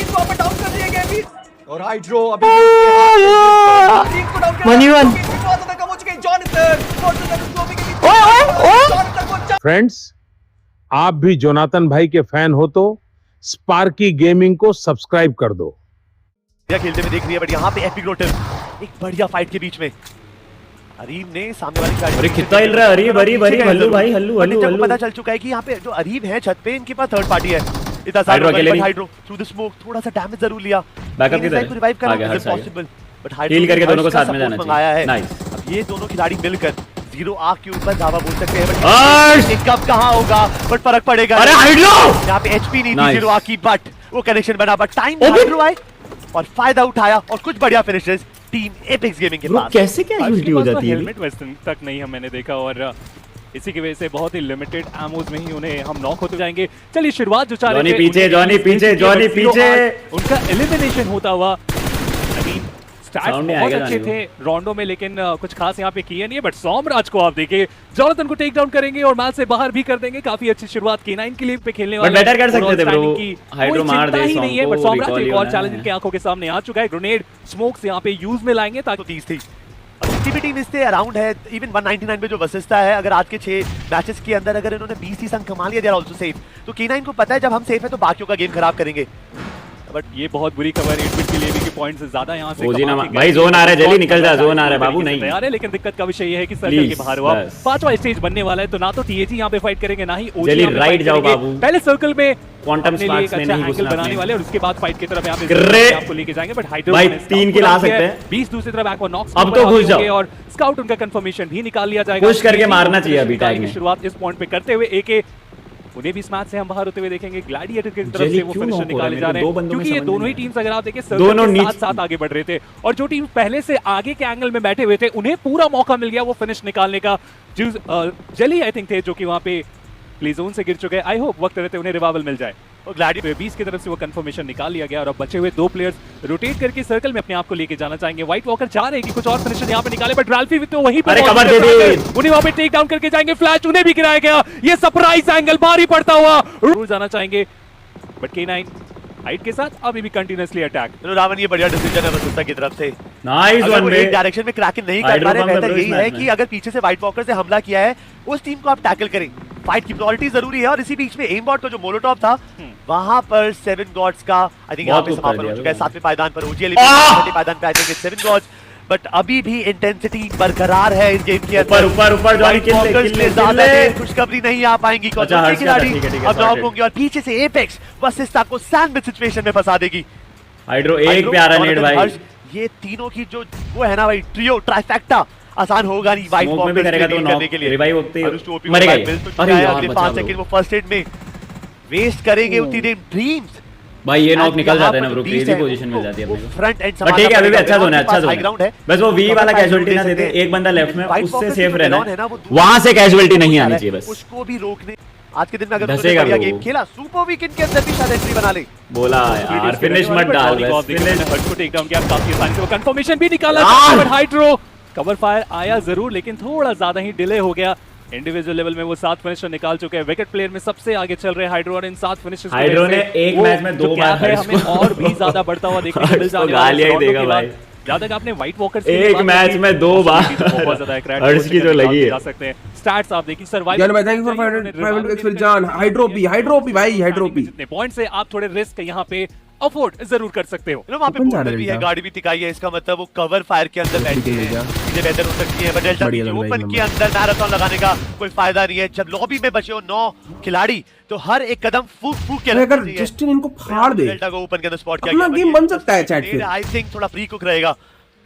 वहां पे डाउन कर दिए गए अभी और हाइड्रो अभी कम हो चुके हैं। जॉनथन फ्रेंड्स, आप भी जोनाथन भाई के फैन हो तो स्पार्की गेमिंग को सब्सक्राइब कर दो। खेलते हुए देख रही है, बट यहाँ पे एपिक रोटर एक बढ़िया फाइट के बीच में अरीब ने सामने वाली गाड़ी, अरे कितना हिल रहा है अरीब हल्लू भाई हल्लू हल्लू पता चल चुका है कि यहाँ पे जो अरीब है छत पे, इनके पास थर्ड पार्टी है। इतना सारा हाइड्रो थ्रू द स्मोक थोड़ा सा डैमेज जरूर लिया, बैकअप की तरफ रिवाइव करना पॉसिबल, बट हाइड्रो हील करके दोनों को साथ में जाना चाहिए। नाइस। अब ये दोनों खिलाड़ी मिलकर जीरो आग के ऊपर दावा बोल सकते हैं, बट कब कहां होगा, बट फर्क पड़ेगा। अरे हाइड्रो यहाँ पे एचपी नहीं थी जीरो आग की, बट वो कनेक्शन बना, बट टाइम हाइड्रो आए और फायदा उठाया और कुछ बढ़िया फिनिशेस टीम एपेक्स गेमिंग के पास। कैसे कैजुअलिटी हो जाती है हेलमेट वेस्टर्न तक नहीं मैंने देखा, और इसी की वजह से बहुत ही लिमिटेड एमोज में ही उन्हें हम नॉक होते जाएंगे। चलिए शुरुआत जो चाह रहे थे, जॉनी पीछे उनका एलिमिनेशन होता हुआ। स्टार्ट बहुत अच्छे थे राउंडो में, लेकिन कुछ खास यहाँ पे किए नहीं है। बट सोमराज को आप देखिए, जॉनथन को टेक डाउन करेंगे और मैच से बाहर भी कर देंगे। काफी अच्छी शुरुआत K9 के लिए पे खेलने वाले, बेटर कर सकते थे ब्रो, हाइड्रो मार दे ही नहीं है। बट सोमराज एक और चैलेंज इनके आंखों के सामने आ चुका है। ग्रेनेड स्मोक्स यहाँ पे यूज में लाएंगे ताकि 30 थी। किसी टीम इससे अराउंड है, इवन 199 पे जो वसिस्ता है, अगर आज के 6 मैचेस के अंदर अगर इन्होंने 20 अंक कमा लिया, दे आर आल्सो सेफ। तो K9 को पता है जब हम सेफ है तो बाकियों का गेम खराब करेंगे। बट ये बहुत बुरी खबर 8 बिट के लिए भी कि पॉइंट्स ज्यादा यहां से भाई जोन आ रहा है, जल्दी निकल जा, जोन आ रहा है बाबू। नहीं तैयार है, लेकिन दिक्कत का विषय ये है कि सर्कल के बाहर हुआ। पांचवा स्टेज बनने वाला है, तो ना तो टीएजी यहां पे फाइट करेंगे, ना ही ओजी यहां पे राइट जाओ बाबू। पहले सर्कल में क्वांटम स्पार्क्स में नहीं घुसना बनाने वाले और उसके बाद फाइट की तरफ यहां पे आपको लेके जाएंगे। बट हाइड्रो भाई 3 किल आ सकते हैं, 20 दूसरी तरफ एक्वानॉक्स अब तो घुस जाओ और स्काउट उनका कंफर्मेशन भी निकाल लिया जाएगा। पुश करके मारना चाहिए अभी टैग में। शुरुआत इस पॉइंट पे करते हुए एके उन्हें भी इस मैच से हम बाहर होते हुए देखेंगे। ग्लैडिएटर की तरफ से वो फिनिशर निकाले जा रहे हैं, क्योंकि ये दोनों ही टीम्स अगर आप देखें सर्कल के साथ आगे बढ़ रहे थे, और जो टीम पहले से आगे के एंगल में बैठे हुए थे उन्हें पूरा मौका मिल गया वो फिनिश निकालने का। जेली आई थिंक थे जो कि वहां पे प्ले जोन से गिर चुके हैं। आई होप वक्त रहते उन्हें रिवाइवल मिल जाए। और ग्लैडिएटर 20 की तरफ से वो कंफर्मेशन निकाल लिया गया, और अब बचे हुए 2 प्लेयर्स रोटेट करके सर्कल में अपने आप को लेके जाना चाहेंगे। व्हाइट वॉकर चाह रहे हैं कि कुछ और फिनिशर यहां पे निकाले, बट राल्फी तो वहीं पे कवर दे दे, उन्हें वहां पे टेक डाउन करके जाएंगे। फ्लैश उन्हें भी गिराया गया, ये सरप्राइज एंगल भारी पड़ता हुआ रूल जाना चाहेंगे। बट K9 हाइट के साथ अभी भी कंटिन्यूअसली अटैक। चलो रावण, ये बढ़िया डिसीजन है वसुस्ता की तरफ से। नाइस वन में एक डायरेक्शन में क्रैकिंग नहीं कर पा रहे, बेहतर यही है कि अगर पीछे से व्हाइट वॉकर से हमला किया है उस टीम को आप टैकल करें। फाइट की प्रायोरिटी जरूरी है, और इसी बीच में एम बॉट का जो मोलोटॉप था वहां पर 7 गॉड्स का आई थिंक यहां पे समापन हो चुका है। 7वें पायदान पर ओजीएल पायदान पे आई थिंक 7 गॉड्स, बट अभी भी इंटेंसिटी बरकरार है इस गेम के अंदर। ऊपर जॉनी ज्यादा खुशखबरी नहीं आ पाएंगी, खिलाड़ी अब नॉक होंगे और पीछे से एपेक्स वसिस्ता को सैंडविच सिचुएशन में फंसा देगी। हाइड्रो एक प्यारा नेड भाई, ये तीनों की जो वो है ना भाई, ट्रियो ट्राइफेक्टा आसान होगा नहीं वाइट बॉम्ब में करेगा तो करने के लिए। रिवाइव होते ही मरेगा। अरे यार 5 सेकंड वो फर्स्ट एड में वेस्ट करेंगे उतनी देर। ड्रीम्स भाई ये नॉक निकल जाता है ना ब्रो, क्रेजी पोजीशन मिल जाती है अपने को। फ्रंट एंड बट ठीक है, अभी भी अच्छा जोन है, अच्छा जोन है। बस वो वी वाला कैजुअलिटी ना देते, एक बंदा लेफ्ट में उससे सेफ रहना है, वहां से कैजुअलिटी नहीं आनी चाहिए बस। उसको भी रोकने आज के दिन में अगर उन्होंने बढ़िया गेम खेला, सुपर वीकेंड के अंदर भी शायद एंट्री बना ले। बोला यार फिनिश मत डाल, बस फिनिश हट को टेक डाउन किया काफी आसानी से। वो कंफर्मेशन भी निकाला, बट हाइड्रो कवर फायर आया जरूर, लेकिन थोड़ा ज्यादा ही डिले हो गया। इंडिविजुअल लेवल में वो 7 फिनिशर निकाल चुके हैं। विकेट प्लेयर में सबसे आगे चल रहे हाइड्रो, और इन 7 फिनिशर्स हाइड्रो ने एक मैच में 2 बार है हमें और भी ज्यादा बढ़ता हुआ देखने को मिल जाएगा। गालियां ही देगा भाई। जहां तक आपने व्हाइट वॉकर से एक मैच में 2 बार बहुत ज्यादा क्रैश हर्ष की जो लगी है, जा सकते हैं। स्टैट्स आप देखिए, सर्वाइवल यार मैं थैंक यू फॉर 500 एक्स फिर जान। हाइड्रोपी भाई, हाइड्रोपी जितने पॉइंट से आप थोड़े रिस्क यहां पे अफोर्ड जरूर कर सकते हो। वहां पे बोर्डर भी है, गाड़ी भी टिकाई है, इसका मतलब वो कवर फायर के अंदर बैठी है, ये बेहतर हो सकती है। बट डेल्टा ओपन के अंदर मैराथन लगाने का कोई फायदा नहीं है जब लॉबी में बचे हो 9 खिलाड़ी, तो हर एक कदम फूक फूक के अगर जस्टिन इनको फाड़ दे, डेल्टा को ओपन के अंदर स्पॉट किया गया, अपना गेम बन सकता है चैट फिर। आई थिंक थोड़ा प्री कुक रहेगा,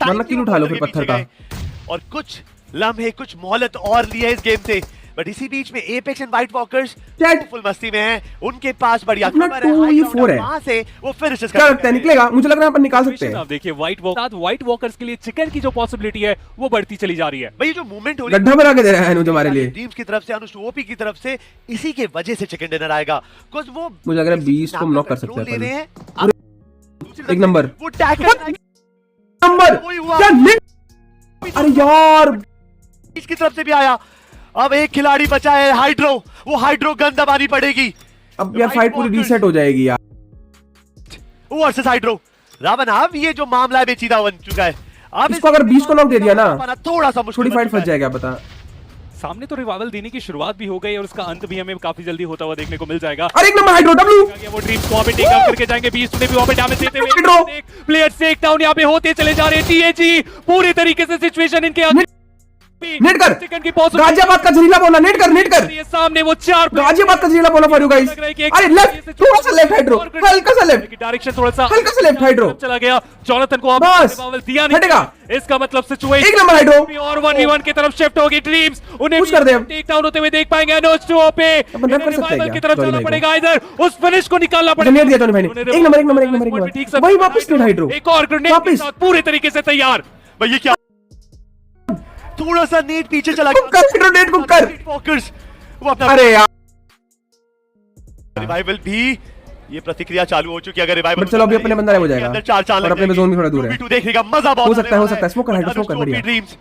वरना किल उठा लो फिर पत्थर का। और कुछ लम्हे, कुछ मोहलत और ली है इस गेम से। बट इसी बीच में apex and white walkers full मस्ती में हैं, उनके पास बढ़िया कवर है, हाई ग्राउंड है, वहां से वो फिनिशेस क्या लगता है निकलेगा? मुझे लग रहा है अपन निकाल सकते हैं। आप देखिए व्हाइट वॉकर्स के लिए चिकन की जो पॉसिबिलिटी है वो बढ़ती चली जा रही है। भाई जो मूवमेंट हो रही है, गड्ढा बना के दे रहा है अनुज हमारे लिए टीम्स की तरफ से, अनुज ओपी की तरफ से, इसी के वजह से चिकन डिनर आएगा। बिकॉज़ वो मुझे लग रहा है 20 को नॉक कर सकते ले रहे हैं। हैं एक नंबर वो टैकल नंबर क्या, अरे यार इसकी तरफ से भी आया। अब एक खिलाड़ी बचा है हाइड्रो, वो हाइड्रो गन दबानी पड़ेगी। अब यार फाइट पूरी रीसेट हो जाएगी यार। Versus hydro. रावण अब ये जो मामला है पेचीदा बन चुका है। अब इसको अगर 20 को नॉक दे दिया ना थोड़ा सा मुश्किल थोड़ी फाइट फंस जाएगा, बता। सामने तो रिवाइवल देने की शुरुआत भी हो गई और उसका अंत भी हमें काफी जल्दी होता हुआ देखने को मिल जाएगा। अरे एक नंबर हाइड्रो डब्ल्यू, वो ड्रीम्स को वहां पे टेक आउट करके जाएंगे। बीस्ट ने भी वहां पे डैमेज देते हुए प्लेयर्स टेक डाउन यहां पे होते चले जा रहे हैं। टीएजी पूरी तरीके से सिचुएशन इनके आगे नेट कर, गाजियाबाद का जहरीला बोला, नेट कर ये सामने वो 4 गाजियाबाद का जहरीला बोला फॉर यू गाइस। अरे लेफ्ट, थोड़ा सा लेफ्ट हाइड्रो, हल्का सा लेफ्ट डायरेक्शन, थोड़ा सा हल्का सा लेफ्ट हाइड्रो चला गया। जॉनथन को बस दिया नहीं हटेगा। इसका मतलब सिचुएशन एक नंबर हाइड्रो और 1v1 की तरफ शिफ्ट होगी। ड्रीम्स उन्हें पुश कर दे अब। टेक डाउन होते हुए देख पाएंगे। अनोस्टो पे अपन रन कर सकते हैं रिवाइवल क्या? की तरफ Sorry जाना भाई को। पड़ेगा, इधर उस फिनिश को निकालना नेट पड़ेगा। दिया टोनी भाई ने। एक नंबर वही वापस नेट हाइड्रो, एक और ग्रेनेड के वापस। साथ पूरे तरीके से तैयार। भाई ये क्या, थोड़ा सा नेट पीछे चला कुक कर हाइड्रो, नेट कुक कर। वॉकर्स वो अपना अरे यार रिवाइवल भी ये प्रतिक्रिया चालू हो चुकी है। अगर रिवाइवल बट चलो अभी अपने बंदा हो जाएगा अंदर 4 चाल और अपने में जोन भी थोड़ा दूर है। 2v2 देखने का मजा बहुत हो सकता है स्मोक कर हाइड्रो, स्मोक कर बढ़िया। ड्रीम्स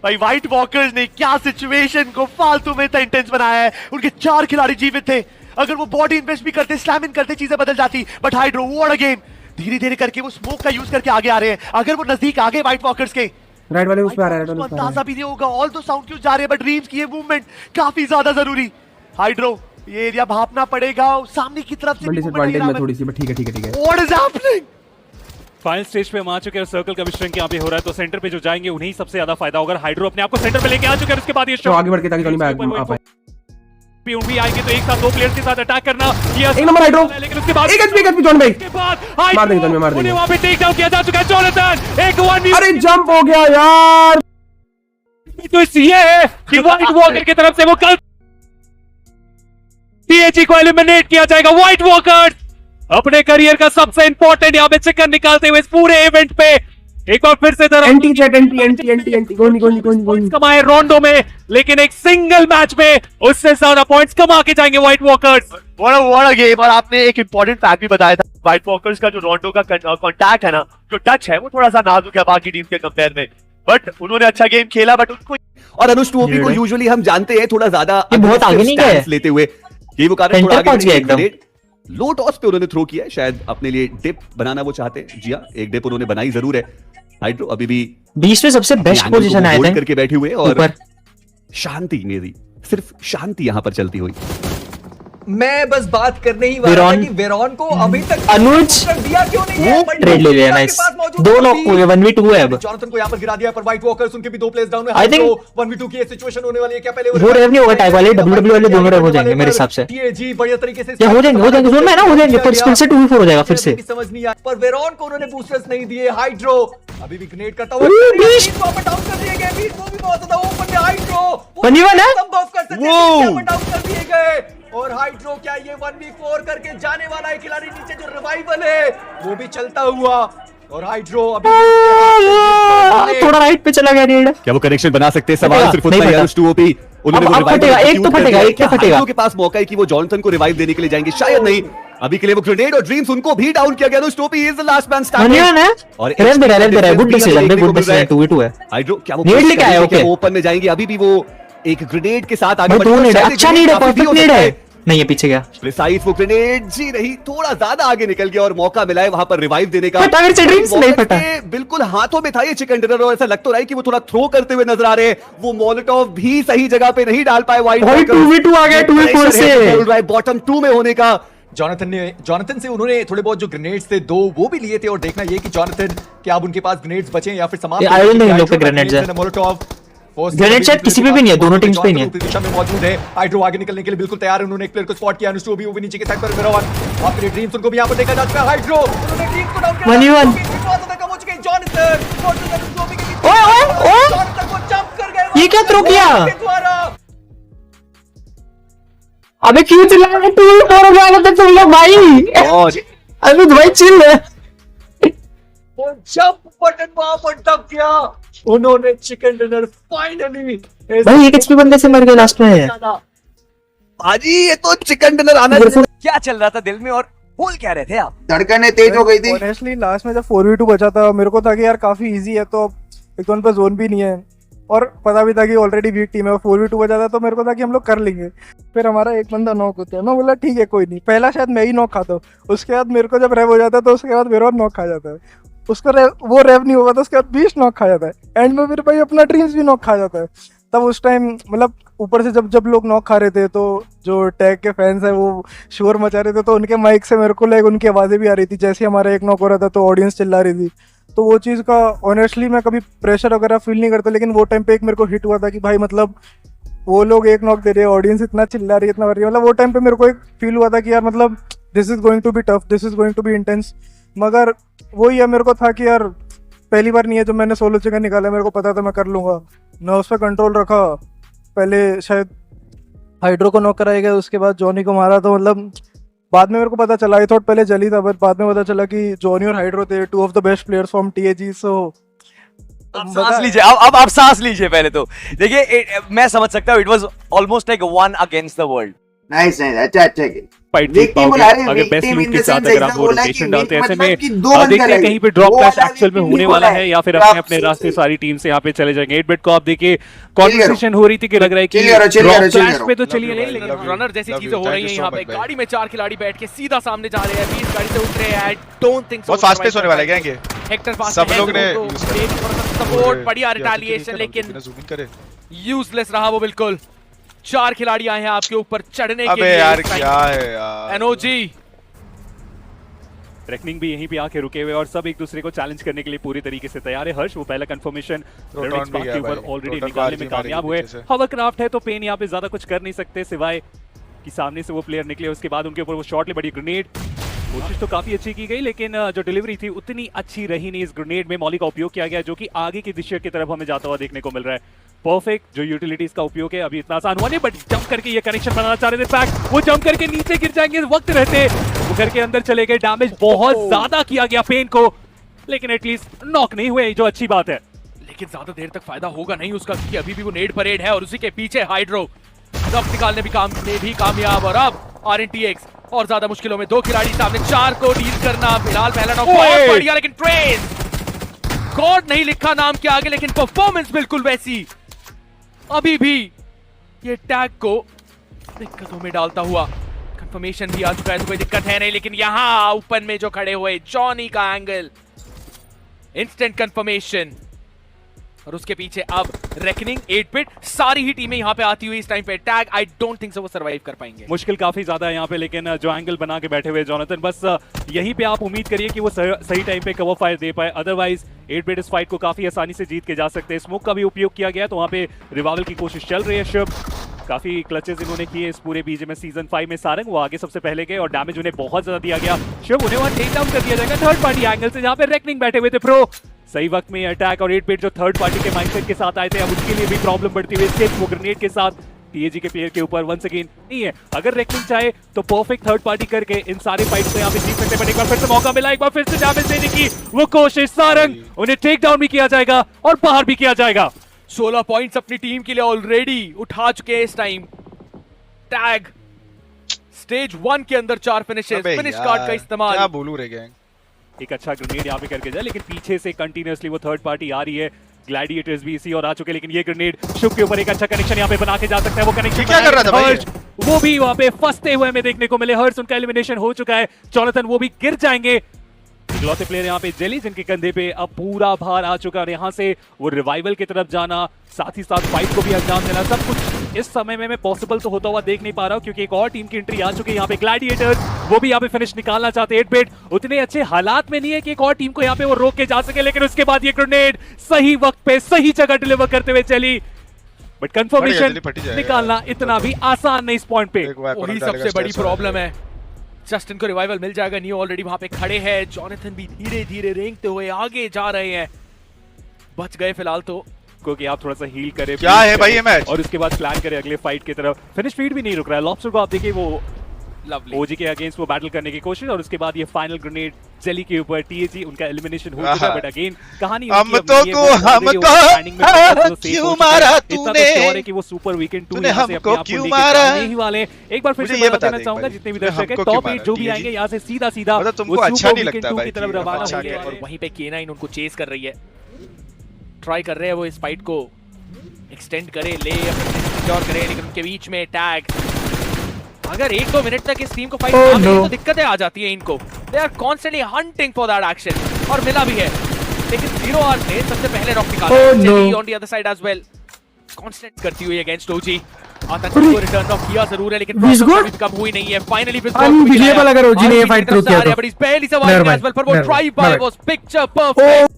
भाई व्हाइट वॉकर्स ने क्या सिचुएशन को फालतू में इतना इंटेंस बनाया है। उनके 4 खिलाड़ी जीवित थे, अगर वो बॉडी इन्वेस्ट भी करते, स्लैम इन करते, चीजें बदल जाती। But hydro what a game, धीरे धीरे करके वो स्मोक का यूज करके आगे आ रहे हैं। अगर वो नजदीक आ गए व्हाइट वॉकर्स के, राइट वाले उस पे आ रहा है, उसको अंदाजा भी नहीं होगा। ऑल दो साउंड क्यों जा रहे हैं, बट ड्रीम्स की ये मूवमेंट काफी ज्यादा जरूरी। हाइड्रो ये एरिया भापना पड़ेगा, सामने की तरफ से डिसएडवांटेज में थोड़ी सी, बट ठीक है। What is happening. Final stage पे हम आ चुके हैं। सर्कल का विश्लेषण यहाँ पे हो रहा है, तो सेंटर पे जो जाएंगे उन्हें सबसे ज्यादा फायदा होगा। हाइड्रो अपने आप को सेंटर पे लेके आ चुके हैं। उसके बाद ये तो आगे बढ़ के ताकि टोनी भाई आ पाए। भी आएंगे तो एक साथ 2 प्लेयर्स के साथ अटैक करना ये एक नंबर हाइड्रो, लेकिन उसके बाद एक एचपी जॉन भाई के बाद मार देंगे, मार देंगे। उन्हें वहां पे टेक डाउन किया जा चुका है। जॉनथन एक 1v1 अरे जंप हो गया यार। तो ये है कि व्हाइट वॉकर की तरफ से वो कल टीएजी को एलिमिनेट किया जाएगा। व्हाइट वॉकर अपने करियर का सबसे इंपॉर्टेंट यहाँ पे चिकन निकालते हुए इस पूरे इवेंट पे एक बार फिर से एंटी चैट एंटी गोनी कमाए रोंडो में, लेकिन एक सिंगल मैच में उससे ज्यादा पॉइंट्स कमा के जाएंगे व्हाइट वॉकर्स। बड़ा गेम। और आपने एक इंपॉर्टेंट फैक्ट भी बताया था, व्हाइट वॉकर्स का जो रोंडो का कांटेक्ट है ना, जो टच है, वो थोड़ा सा नाजुक है बाकी टीम के कंपेयर में। बट उन्होंने अच्छा गेम खेला, बट उनको और अनुष टोपी को यूजुअली हम जानते हैं थोड़ा ज्यादा बहुत आगे नहीं गए लेते हुए, यही वो कारण थोड़ा पहुंच गया एकदम। लो टॉस पे उन्होंने थ्रो किया है, शायद अपने लिए डिप बनाना वो चाहते हैं। जी हाँ, एक डिप उन्होंने बनाई जरूर है। हाइड्रो अभी भी बीच में सबसे बेस्ट पोजीशन आए थे करके बैठे हुए और शांति मेरी सिर्फ शांति यहां पर चलती हुई। मैं बस बात करने ही वाला था कि वेरॉन को अभी तक अनुज दिया क्यों नहीं है। ट्रेड ले लिया, नाइस। दोनों 1v2 है अब। जॉनथन को यहां पर गिरा दिया, पर व्हाइट वॉकर्स उनके भी 2 प्लेयर्स डाउन है। I think 1v2 की सिचुएशन होने वाली है क्या? पहले वो रेव नहीं होगा, टाइप वाले डब्ल्यूडब्ल्यू वाले दोनों रेव हो जाएंगे मेरे हिसाब से। टीएजी बढ़िया तरीके से क्या हो जाएंगे जोन में ना, हो जाएंगे, पर स्किल से 2v4 हो जाएगा फिर से। समझ नहीं आया, पर वेरॉन को उन्होंने बूस्टर्स नहीं दिए। हाइड्रो अभी भी ग्रेनेड करता हुआ वापस डाउन कर दिए गए। बीच वो भी बहुत ज्यादा ओपन है। हाइड्रो बनीवन है, संभव कर सकते हैं, डाउन कर दिए गए। और हाइड्रो क्या ये 1v4 करके जाने वाला है? खिलाड़ी नीचे जो रिवाइवल है वो भी चलता हुआ, और हाइड्रो अभी थोड़ा राइट पे चला गया रेड। क्या वो कनेक्शन बना सकते हैं? सवाल सिर्फ उतना ही है। टूओपी उन्होंने वो अब फटेगा, एक तो फटेगा, एक तो फटेगा। के पास मौका है कि वो जॉनथन को रिवाइव देने के लिए जाएंगे, शायद नहीं। अभी के लिए वो ग्रेनेड और ड्रीम्स उनको भी डाउन किया गया। टोपी is the last man standing और रेड दे रहा है। Good decision, good decision. 2v2 है। हाइड्रो क्या वो नीड लेके आया? ओके, ओपन में जाएंगे। अभी भी वो एक ग्रेनेड के साथ आगे बढ़ रहे हैं। अच्छा नीड है, परफेक्ट नीड है। नहीं, ये पीछे गया। प्रिसाइज वो ग्रेनेड जी नहीं, थोड़ा ज्यादा आगे निकल गया और मौका मिला है वहां पर रिवाइव देने का। फटा से ड्रीम्स नहीं फटा, बिल्कुल हाथों में था ये चिकन डिनर, और ऐसा लग तो रहा है कि वो थोड़ा थ्रो करते हुए नजर आ रहे हैं। वो मोलोटोव भी सही जगह पे नहीं डाल पाए। व्हाइट 2v2 आ गया 2v4 से, बोल रहा है बॉटम 2 में होने का। जॉनथन से उन्होंने थोड़े बहुत जो ग्रेनेड्स थे 2 वो भी लिए थे, और देखना ये कि जॉनथन क्या अब उनके पास ग्रेनेड्स बचे या फिर समाप्त आई डोंट नो इन लोग के ग्रेनेड्स है। मोलोटोव ग्रेनेड शायद किसी पे भी नहीं है, दोनों टीम्स पे नहीं है। दिशा में मौजूद है। हाइड्रो आगे निकलने के लिए बिल्कुल तैयार है। उन्होंने एक प्लेयर को स्पॉट किया। अनुष्टू भी वो भी नीचे के साइड पर वेरॉन, अपने ड्रीम्स उनको भी यहां पर देखा जा चुका है। हाइड्रो उन्होंने ड्रीम्स को डाउन किया। 1v1 बहुत ज्यादा कम हो चुके हैं। जॉनथन ओए जॉनथन को जंप कर गए। ये क्या थ्रो किया? द्वारा अबे क्यों चिल्ला रहे हो? 2v4 हो गया था तुम लोग भाई। अबे भाई चिल है। वो जंप बटन वहां पर दब गया। उन्होंने चिकन डिनर फाइनली भाई एक एचपी बंदे से मर गए लास्ट में। हाजी ये तो चिकन डिनर आना। क्या चल रहा था दिल में और बोल क्या रहे थे आप? धड़कनें तेज हो गई थी। ऑनेस्टली लास्ट में जब 4v2 बचा था मेरे को था कि यार काफी इजी है, तो एक तो उन पे जोन भी नहीं है, और पता भी था कि ऑलरेडी वीक टीम है, 4v2 बजा था तो मेरे को था कि हम लोग कर लेंगे। फिर हमारा एक बंदा नॉक होता है, मैं बोला ठीक है कोई नहीं, पहला शायद मैं ही नॉक खाता हूँ, उसके बाद मेरे को जब रेव हो जाता है तो उसके बाद मेरा और नॉक खा जाता है, उसको वो रेव नहीं होगा तो उसके बाद 20 नॉक खा जाता है, एंड में फिर भाई अपना ड्रीम्स भी नॉक खा जाता है। तब उस टाइम मतलब ऊपर से जब लोग नॉक खा रहे थे तो जो टैग के फैंस है वो शोर मचा रहे थे, तो उनके माइक से मेरे को लाइक उनकी आवाज़ें भी आ रही थी, जैसे हमारा एक नॉक हो रहा था तो ऑडियंस चिल्ला रही थी। तो वो चीज़ का ऑनेस्टली मैं कभी प्रेशर वगैरह फील नहीं करता, लेकिन वो टाइम पे एक मेरे को हिट हुआ था कि भाई मतलब वो लोग एक नॉक दे रहे हैं, ऑडियंस इतना चिल्ला रही है, इतना कर रही है, मतलब वो टाइम पे मेरे को एक फील हुआ था कि यार मतलब this is going to be tough, this is going to be intense. मगर वही है, मेरे को था कि यार पहली बार नहीं है जब मैंने सोलो चिकन निकाला, मेरे को पता था मैं कर लूँगा, मैं उस पर कंट्रोल रखा। पहले शायद हाइड्रो को नॉक कराया गया, उसके बाद जॉनी को मारा, तो मतलब बाद में मेरे को पता चला, आई थॉट पहले जली था, बट बाद में पता चला कि जॉनी और हाइड्रो थे 2 of the best players from TAG। सो सांस लीजिए, अब आप सांस लीजिए पहले तो। देखिए मैं समझ सकता हूँ, it was almost like 1 against the world. Nice अच्छा फाइट जीत पाओगे अगर बेस्ट लूट के साथ अगर आप वो रोटेशन डालते हैं। ऐसे में देखते हैं कहीं पे ड्रॉप क्लैश एक्चुअल में होने वाला है या फिर अपने अपने रास्ते सारी टीम से यहाँ पे चले जाएंगे। 8-बिट को आप देखिए कॉन्वर्सेशन हो रही थी कि लग रहा है कि ड्रॉप क्लैश पे तो चलिए नहीं, लेकिन रनर जैसी चीजें हो रही हैं यहाँ पे। गाड़ी में 4 खिलाड़ी बैठ के सीधा सामने जा रहे हैं, 20 गाड़ी से उतरे हैं। आई डोंट थिंक सो बहुत फास्ट पेस होने वाला है क्या? हेक्टर पास सब लोग ने सपोर्ट, बढ़िया रिटेलिएशन, लेकिन यूजलेस रहा वो बिल्कुल। 4 खिलाड़ी आए हैं आपके ऊपर चढ़ने के लिए। अबे यार क्या है यार, एनओजी रेकनिंग भी यहीं पे आके रुके हुए और सब एक दूसरे को चैलेंज करने के लिए पूरी तरीके से तैयार है। हर्ष वो पहला कंफर्मेशन के ऊपर ऑलरेडी निकालने में कामयाब हुए। हवरक्राफ्ट है तो पेन यहाँ पे ज्यादा कुछ कर नहीं सकते सिवाय कि सामने से वो प्लेयर निकले, उसके बाद उनके ऊपर वो शॉट ले बड़ी ग्रेनेड। कोशिश तो काफी अच्छी की गई लेकिन जो डिलीवरी थी उतनी अच्छी रही नहीं। इस ग्रेनेड में मॉली का उपयोग किया गया जो कि आगे की दिशा की तरफ हमें जाता हुआ देखने को मिल रहा है। परफेक्ट जो यूटिलिटीज का उपयोग है, अभी इतना आसान हुआ नहीं बट जंप करके ये कनेक्शन बनाना चाह रहे थे। फैक्ट वो जंप करके नीचे गिर जाएंगे वक्त रहते, वो घर के अंदर चले गए। डैमेज बहुत ज्यादा किया गया पेन को, लेकिन एटलीस्ट नॉक नहीं हुए जो अच्छी बात है। लेकिन ज्यादा देर तक फायदा होगा नहीं उसका, क्योंकि अभी भी वो नेड परेड है और उसी के पीछे हाइड्रो रफ निकालने में भी कामयाब। और अब RNTX और ज्यादा मुश्किलों में, 2 खिलाड़ी सामने, 4 को डील करना। फिलहाल पहला नॉक बहुत बढ़िया, लेकिन ट्रेन गॉड नहीं लिखा नाम के आगे, लेकिन परफॉर्मेंस बिल्कुल वैसी। अभी भी ये टैग को दिक्कतों में डालता हुआ। कंफर्मेशन भी आ चुका है तो कोई दिक्कत है नहीं, लेकिन यहां ओपन में जो खड़े हुए जॉनी का एंगल, इंस्टेंट कंफर्मेशन। और उसके पीछे अब रेकनिंग, 8-बिट, सारी ही टीमें यहाँ पे आती हुई इस टाइम पे। Tag I don't think so वो सर्वाइव कर पाएंगे, मुश्किल काफी ज्यादा है यहाँ पे। लेकिन जो एंगल बना के बैठे हुए जोनाथन, बस यहीं पे आप उम्मीद करिए कि वो सही टाइम पे कवर फायर दे पाए, अदरवाइज 8-बिट इस फाइट को काफी आसानी से जीत के जा सकते हैं। स्मोक का भी उपयोग किया गया तो वहाँ पे रिवाइवल की कोशिश चल रही है। शुभ काफी क्लचेस इन्होंने किए इस पूरे बीजे में। सीजन 5 में सारंग वो आगे सबसे पहले गए और डैमेज उन्हें बहुत ज्यादा दिया गया। शुभ उन्हें वहां टेक डाउन कर दिया जाएगा थर्ड पार्टी एंगल से, जहां पे रेकनिंग बैठे हुए थे प्रो। सही वक्त में अटैक और 8-बिट जो थर्ड पार्टी के माइंडसेट के साथ आए थे, अब उसके लिए भी प्रॉब्लम बढ़ती हुई। स्केच वो ग्रेनेड के साथ TAG के प्लेयर के ऊपर वंस अगेन नहीं है। अगर रेकनिंग चाहे तो परफेक्ट थर्ड पार्टी करके इन सारे फाइट्स को यहाँ पे जीत सकते हैं, बट एक बार फिर से मौका मिला, एक बार फिर से डैमेज देने की वो कोशिश। सारंग उन्हें टेक डाउन भी किया जाएगा और बाहर भी किया जाएगा। 16 पॉइंट्स अपनी टीम के लिए ऑलरेडी उठा चुके हैं इस टाइम। टैग स्टेज 1 के अंदर 4 फिनिशेस, फिनिश कार्ड का इस्तेमाल। क्या बोलूं रे गैंग, एक अच्छा ग्रेनेड यहाँ पे करके जाए, लेकिन पीछे से कंटिन्यूअसली वो थर्ड पार्टी आ रही है। ग्लैडिएटर्स भी इसी और आ चुके, लेकिन ये ग्रेनेड शुभ के ऊपर एक अच्छा कनेक्शन यहाँ पे बना के जा सकता है। वो कनेक्शन क्या कर रहा था भाई? वो भी वहाँ पे फंसते हुए हमें देखने को मिले। हर्ष उनका एलिमिनेशन हो चुका है, जोनाथन वो भी गिर जाएंगे। इकलौते प्लेयर यहाँ पे जेली, जिनके कंधे पे अब पूरा भार आ चुका है और यहाँ से वो रिवाइवल की तरफ जाना, साथ ही साथ फाइट को भी अंजाम देना, सब कुछ इस समय में मैं पॉसिबल तो होता हुआ देख नहीं पा रहा हूँ, क्योंकि एक और टीम की एंट्री आ चुकी है यहाँ पे। ग्लैडिएटर्स वो भी यहाँ पे फिनिश निकालना चाहते हैं। 8-बिट उतने अच्छे हालात में नहीं है कि एक और टीम को यहाँ पे वो रोक के जा सके, लेकिन उसके बाद ये ग्रेनेड सही वक्त पे सही जगह डिलीवर करते हुए चली। बट कंफर्मेशन निकालना इतना भी आसान नहीं इस पॉइंट पे, वही सबसे बड़ी प्रॉब्लम है। जस्टिन को रिवाइवल मिल जाएगा, नियो ऑलरेडी वहां पे खड़े हैं। जोनाथन भी धीरे धीरे रेंगते हुए आगे जा रहे हैं, बच गए फिलहाल तो, क्योंकि आप थोड़ा सा हील करें क्या है भाई ये मैच, और उसके बाद प्लान करें अगले फाइट की तरफ। फिनिश फीड भी नहीं रुक रहा है। लॉब्स्टर को आप देखिए वो ओजी के अगेंस्ट वो बैटल करने की कोशिश, और उसके बाद ये फाइनल ग्रेनेड जेली के ऊपर। TAG उनका एलिमिनेशन हो चुका है, बट अगेन कहानी क्यों मारा तूने, श्योर है कि वो सुपर वीकेंड 2 यहां से अपने आप को लेके जाने ही वाले। एक बार फिर से बताना चाहूंगा जितने भी दर्शक हैं, टॉप 8 जो भी आएंगे यहां से सीधा सीधा तुमको अच्छा नहीं लगता भाई की तरफ रवाना होंगे, और वहीं पे K9 उनको चेस कर रही है, ट्राई कर रहे हैं वो इस फाइट को एक्सटेंड करे, ले सिक्योर करे, लेकिन उनके बीच में टैग। अगर 1-2 मिनट तक इस टीम को फाइट ना मिले तो दिक्कतें आ जाती है इनको। They are constantly hunting for that action और मिला भी है, लेकिन 0 आवर्स ने सबसे पहले रॉक निकाला on the other side as well. Constant करती हुई अगेंस्ट ओजी। आतंक को रिटर्न ऑफ किया जरूर है, लेकिन प्रॉब्लम कम हुई नहीं है। फाइनली अनबिलीवेबल अगर ओजी ने ये फाइट थ्रू किया तो, बट इस पहली सर्वाइव एज वेल, पर वो drive bye was picture perfect.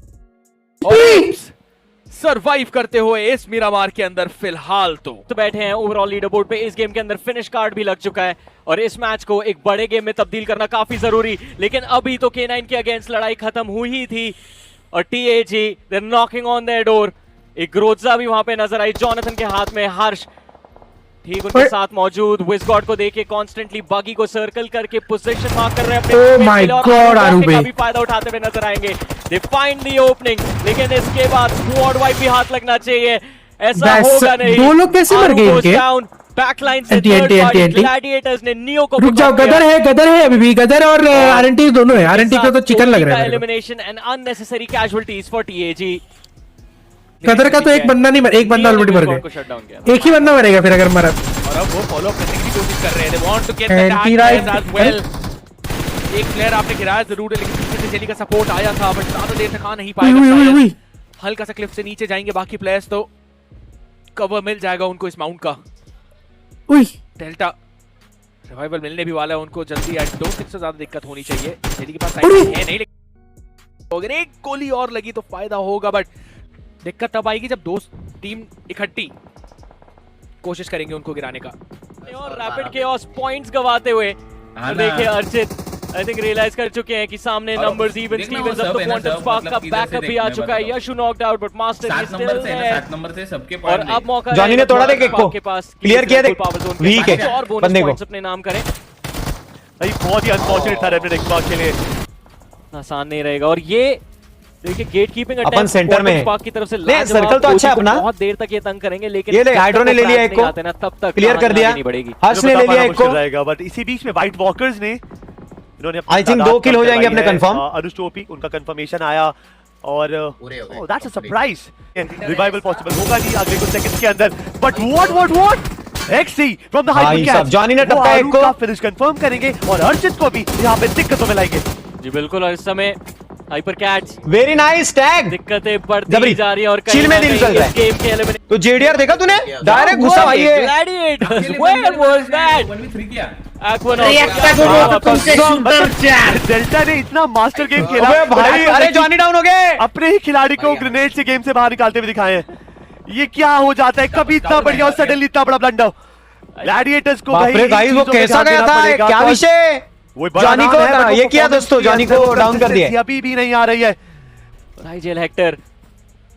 Survive करते हुए इस मिरामार के अंदर फिलहाल तो बैठे हैं ओवरऑल लीडर बोर्ड पे। इस गेम के अंदर फिनिश कार्ड भी लग चुका है और इस मैच को एक बड़े गेम में तब्दील करना काफी जरूरी। लेकिन अभी तो K9 के अगेंस्ट लड़ाई खत्म हुई ही थी और TAG they're knocking on their door। एक ग्रोजा भी वहां पे नजर आई, जॉनथन के हाथ में हर्ष ठीक उनके साथ मौजूद। विज़गॉड को देखे कॉन्स्टेंटली बगी को सर्कल करके पोजीशन मार्क कर रहे हैं अपने। ओह माय गॉड आरुबे भी फायदा उठाते हुए नजर आएंगे। दे फाइंड द ओपनिंग, लेकिन इसके बाद स्क्वाड वाइप भी हाथ लगना चाहिए, ऐसा होगा नहीं। दो लोग कैसे मर गए इनके? बैकलाइन से थर्ड पार्टी ग्लैडिएटर्स ने नियो को रुक जाओ, गदर है अभी भी, गदर और आरएनटी दोनों है। आरएनटी का तो चिकन लग रहा है। Elimination and unnecessary casualties for TAG। गदर का तो एक बंदा नहीं, एक बंदा ऑलरेडी मर गया, एक ही बंदा मरेगा फिर अगर मरा। और अब वो फॉलो करने की कोशिश कर रहे हैं। They want to get the tag as well. एक प्लेयर आपने गिराया जरूर है, लेकिन पीछे से जेली का सपोर्ट आया था, बट ज्यादा देर तक आ नहीं पाएगा। हल्का सा क्लिफ से नीचे जाएंगे बाकी प्लेयर्स, तो कवर मिल जाएगा उनको इस माउंट का। डेल्टा रिवाइवल मिलने भी वाला है उनको जल्दी। आई डोंट थिंक सो ज्यादा दिक्कत होनी चाहिए। जेली के पास साइड है नहीं, लेकिन अगर एक गोली और लगी तो फायदा होगा, बट दिक्कत तब आएगी जब दो टीम इकट्ठी कोशिश करेंगे उनको गिराने का। और रैपिड केओस पॉइंट्स गवाते हुए देखिए अर्चित आई थिंक रियलाइज कर चुके हैं कि सामने नंबर्स इवन स्टीवंस अब तो क्वांटम स्पार्क का बैकअप भी आ चुका है। Yashu knocked out but master is still है। 7 नंबर से सबके और अब मौका जॉनी ने तोड़ा देख एक को क्लियर किया देख वीक है और बोनस पॉइंट्स अपने नाम करें। भाई बहुत ही अनफॉर्चुनेट था रेपिड एक्सपार्क के लिए, आसान नहीं रहेगा। और ये देखिए गेट कीपिंग अटैक अपन सेंटर में स्पार्क की तरफ से नहीं, सर्कल तो अच्छा है अपना, बहुत देर तक ये तंग करेंगे, लेकिन ये ले हाइड्रो ने ले लिया एक को, तब तक क्लियर कर दिया। हर्ष ने ले लिया एक को, बट इसी बीच में व्हाइट वॉकर्स ने इन्होंने आई थिंक 2 किल हो जाएंगे अपने कंफर्म। अनुज टोपी उनका कंफर्मेशन आया और that's a surprise. Revival possible होगा नहीं अगले कुछ सेकंड्स के अंदर, but what XC from the hyper catch. Johnny ने टपका एक को, फिनिश कंफर्म करेंगे और अर्चित को भी यहां पे दिक्कतों में लाएंगे। जी बिल्कुल, और इस समय hyper cats very nice tag, दिक्कतें बढ़ती जा रही है और चिल में दिन चल रहा है गेम के एलिमिनेशन। तो JDR देखा तूने डायरेक्ट घुसा भाई ये Gladiators where was that 1v3 किया डेल्टा ने इतना मास्टर गेम खेला भाई। अरे जॉनी डाउन हो गए, अपने ही खिलाड़ी को ग्रेनेड से गेम से बाहर निकालते हुए दिखाए हैं। ये क्या हो जाता है कभी, इतना बढ़िया और सडनली इतना बड़ा ब्लंडर। ग्लैडिएटर्स को भाई गाइस वो कैसा गया था, क्या विषय जॉनी को ये किया दोस्तों, जॉनी को डाउन कर दिया। अभी भी नहीं आ रही है। राइजेल हेक्टर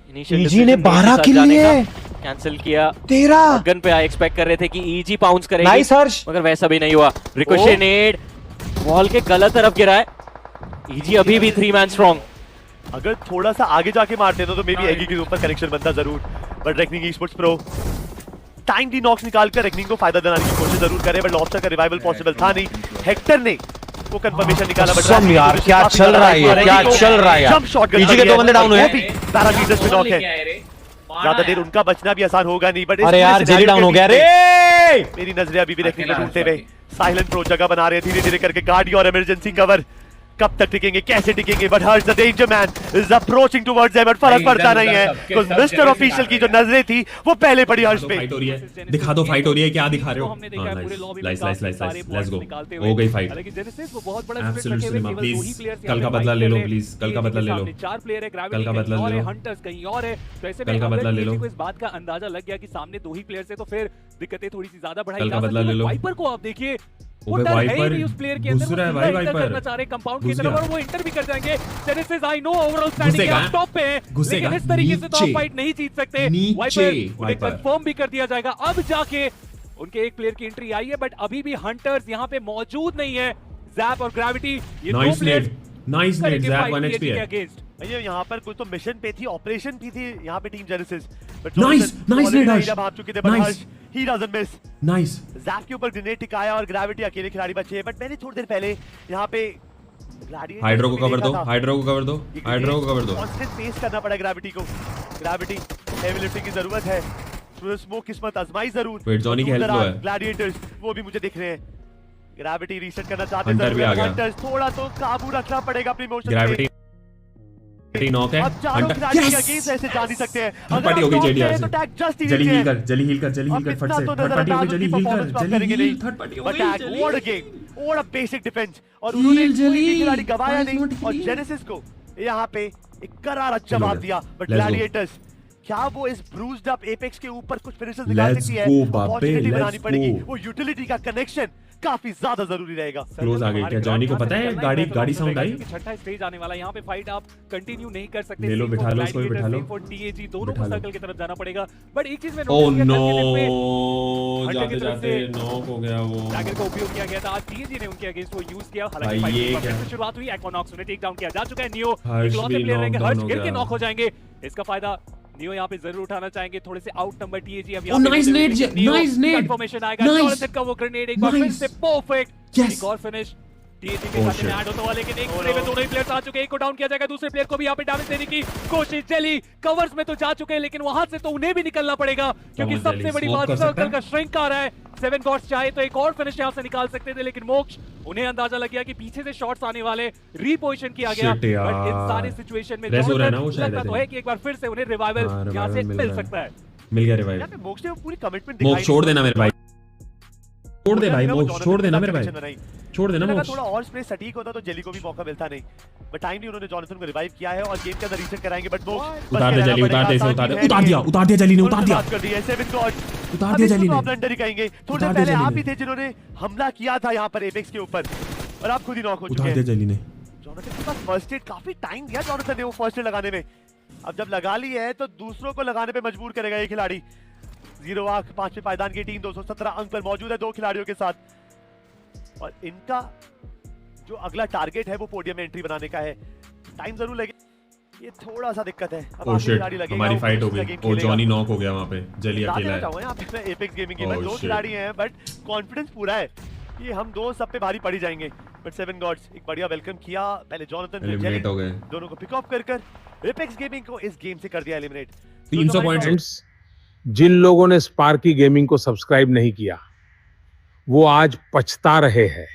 इनिशियल ने 12 किल लिए, कैंसिल किया 13 गन पे। आई एक्सपेक्ट कर रहे थे कि EG पाउंस करेंगे, नाइस हर्ष, मगर वैसा भी नहीं हुआ। रिकोशे नेड वॉल के गलत तरफ गिरा है। EG अभी भी 3 मैन स्ट्रांग। अगर थोड़ा सा आगे जाके मारते तो मे बी एगी के ऊपर कनेक्शन बनता जरूर, but Reckoning esports pro timely knocks निकालकर रेकनिंग को फायदा दिलाने की कोशिश जरूर करे, बट लॉबस्टर का रिवाइवल पॉसिबल था नहीं। हेक्टर ने वो कंफर्मेशन निकाला, बट यार क्या चल रहा है, क्या चल रहा है यार। EG के 2 बंदे डाउन हुए, पैरालीडर्स पे नॉक है। ज्यादा देर उनका बचना भी आसान होगा नहीं, बट अरे यार जेली डाउन हो गया रे। मेरी नजरें अभी भी रेकनिंग को ढूंढते हुए साइलेंट प्रो जगह बना रहे हैं धीरे धीरे करके। गार्ड और इमरजेंसी कवर कब तक टिकेंगे, कैसे टिकेंगे, but Harsh the danger man is approaching towards them, but फर्क पड़ता नहीं है बिकॉज़ मिस्टर ऑफिशियल की जो नजरें थी वो पहले पड़ी हर्ष पे। दिखा दो फाइट हो रही है, क्या दिखा रहे हो? नाइस लेट्स गो, हो गई फाइट। एब्सोल्युटली प्लीज कल का बदला ले लो, प्लीज कल का बदला ले लो, 4 प्लेयर है, कल का बदला ले लो, हंटर्स कहीं और है, तो ऐसे कल का बदला ले लो। इस बात का अंदाजा लग गया कि सामने 2 ही प्लेयर्स है, तो फिर दिक्कतें थोड़ी सी ज्यादा बढ़ाई कल का बदला ले लो। वाइपर को आप देखिए, वो ओबे डर है ही वाइपर नहीं उस प्लेयर के अंदर, घुस रहा है भाई, वाइपर करना चाह रहे कंपाउंड की तरफ और वो इंटर भी कर जाएंगे। Genesis I know overall standing आप टॉप पे है, लेकिन इस तरीके से तो आप फाइट नहीं जीत सकते। वाइपर कंफर्म भी कर दिया जाएगा। अब जाके उनके एक प्लेयर की एंट्री आई है, बट अभी भी हंटर्स यहाँ पे मौजूद नहीं है। जैप और ग्रेविटी ये 2 players nice net JAP 1 HP है। ये यहाँ पर कोई तो मिशन पे थी, ऑपरेशन भी थी यहाँ पे team Genesis, but nice net Harsh, भाग चुके थे, but Harsh he doesn't miss. Nice zap के ऊपर ग्रेनेड टिकाया और ग्रेविटी अकेले खिलाड़ी बचे हैं, बट मैंने थोड़ी देर पहले यहाँ पे हाइड्रो को कवर दो, हाइड्रो को कवर दो, हाइड्रो को कवर दो। कांस्टेंट फेस करना पड़ा ग्रेविटी को। ग्रेविटी हेवी लिफ्टिंग की जरूरत है, स्मोक किस्मत आजमाई जरूर। वेट जॉनी की हेल्प लो है। ग्लैडिएटर्स वो भी मुझे दिख रहे हैं, ग्रेविटी रीसेट करना चाहते हैं। हंटर भी आ गया। हंटर्स थोड़ा तो काबू रखना पड़ेगा अपनी मोशन पे। ग्रेविटी नॉक है। अब चारों खिलाड़ी के अगेंस्ट ऐसे जा नहीं सकते हैं। थर्ड पार्टी हो गई जेडीआर से। टैग जस्ट जल्दी हील कर, जल्दी हील कर, जल्दी हील कर फट से। थर्ड पार्टी हो गई, जल्दी हील कर, जल्दी हील। थर्ड पार्टी हो गई, attack what a game, what a basic defence. और उन्होंने कोई भी खिलाड़ी गवाया नहीं और जेनेसिस को यहाँ पे एक करारा जवाब दिया। बट ग्लैडिएटर्स क्या वो इस ब्रूज्ड अप एपेक्स के ऊपर कुछ फिनिशेस निकाल सकती है? अपॉर्चुनिटी बनानी पड़ेगी। वो यूटिलिटी का कनेक्शन काफी ज्यादा जरूरी रहेगा। क्लोज आ गई क्या? जॉनी को पता है गाड़ी साउंड आई? छठा स्टेज आने वाला है, यहाँ पे फाइट आप कंटिन्यू नहीं कर सकते। ले लो, बिठा लो उसको, बिठा लो। TAG दोनों को सर्कल की तरफ जाना पड़ेगा। बट एक चीज में ओह नो, जाते जाते नॉक हो गया वो। डैगर का उपयोग किया गया था, आज TAG ने उनके अगेंस्ट वो यूज किया। हालांकि फाइट की शुरुआत हुई, एक्वानॉक्स ने टेक डाउन किया जा चुका है। नियो इकलौते प्लेयर रहेंगे, हर्ष गिर के नॉक हो जाएंगे। इसका फायदा नियो यहाँ पे जरूर उठाना चाहेंगे। थोड़े से आउट नंबर TAG अब नाइस नेड, नाइस नेड, कंफर्मेशन आएगा। जॉनसन का वो ग्रेनेड एक बार फिर से परफेक्ट। एक और फिनिश TAG के साथ में ऐड होता हुआ, लेकिन एक प्ले में दोनों ही प्लेयर्स आ चुके हैं। एक को डाउन किया जाएगा, दूसरे प्लेयर को भी यहाँ पे डैमेज देने की कोशिश। जेली कवर्स में तो जा चुके हैं, लेकिन वहां से तो उन्हें भी निकलना पड़ेगा, क्योंकि सबसे बड़ी बात सर्कल का श्रिंक आ रहा है। 7 गॉड्स चाहे तो एक और फिनिश यहाँ से निकाल सकते थे, लेकिन मोक्ष उन्हें अंदाजा लग गया कि पीछे से शॉट्स आने वाले, रीपोजिशन किया गया। बट इन सारे सिचुएशन में लगता तो है कि एक बार फिर से उन्हें रिवाइवल यहाँ से मिल सकता है। मिल गया रिवाइवल। मोक्ष ने पूरी कमिटमेंट दिखाई। मोक्ष छोड़ देना मेरे भाई, छोड़ दे भाई मोक्ष, छोड़ देना मेरे भाई, छोड़ देना मोक्ष। थोड़ा और स्पेस सटीक होता तो जेली को भी मौका मिलता नहीं, बट टाइम नहीं। उन्होंने जॉनसन को रिवाइव किया है और गेम के अंदर रीसेट कराएंगे। बट मोक्ष उतार दे जेली, उतार दे इसे, उतार दे, उतार दिया जेली ने, उतार दिया, कर दिया 7 गॉड, उतार दिया जेली ने। आप ब्लंडर ही कहेंगे। थोड़ी देर पहले आप ही थे जिन्होंने हमला किया था यहाँ पर एपेक्स के ऊपर, और आप खुद ही नॉक हो चुके हैं। उतार दिया जेली ने। जॉनसन के पास फर्स्ट एड, काफी टाइम दिया जॉनसन ने वो फर्स्ट एड लगाने में। अब जब लगा ली है तो दूसरों को लगाने पे मजबूर करेगा ये खिलाड़ी। 0 आंख 5वें पायदान की टीम 217 अंक पर मौजूद है 2 खिलाड़ियों के साथ, और इनका जो अगला टारगेट है वो पोडियम में एंट्री बनाने का है। टाइम जरूर लगे, ये थोड़ा सा दिक्कत है। अब ओह शिट, हमारी फाइट हो गई। ओ जॉनी नॉक हो गया वहां पे, जेली अकेला है। यहाँ पे एपेक्स गेमिंग के 2 खिलाड़ी हैं, बट कॉन्फिडेंस पूरा है कि हम 2 सब पे भारी पड़ी जाएंगे। बट 7 गॉड्स एक बढ़िया वेलकम किया, पहले जॉनथन फिर जेली हो गए, दोनों को पिक अप कर एपेक्स गेमिंग को इस गेम से कर दिया एलिमिनेट। 300 पॉइंट्स। जिन लोगों ने स्पार्की गेमिंग को सब्सक्राइब नहीं किया वो आज पछता रहे हैं।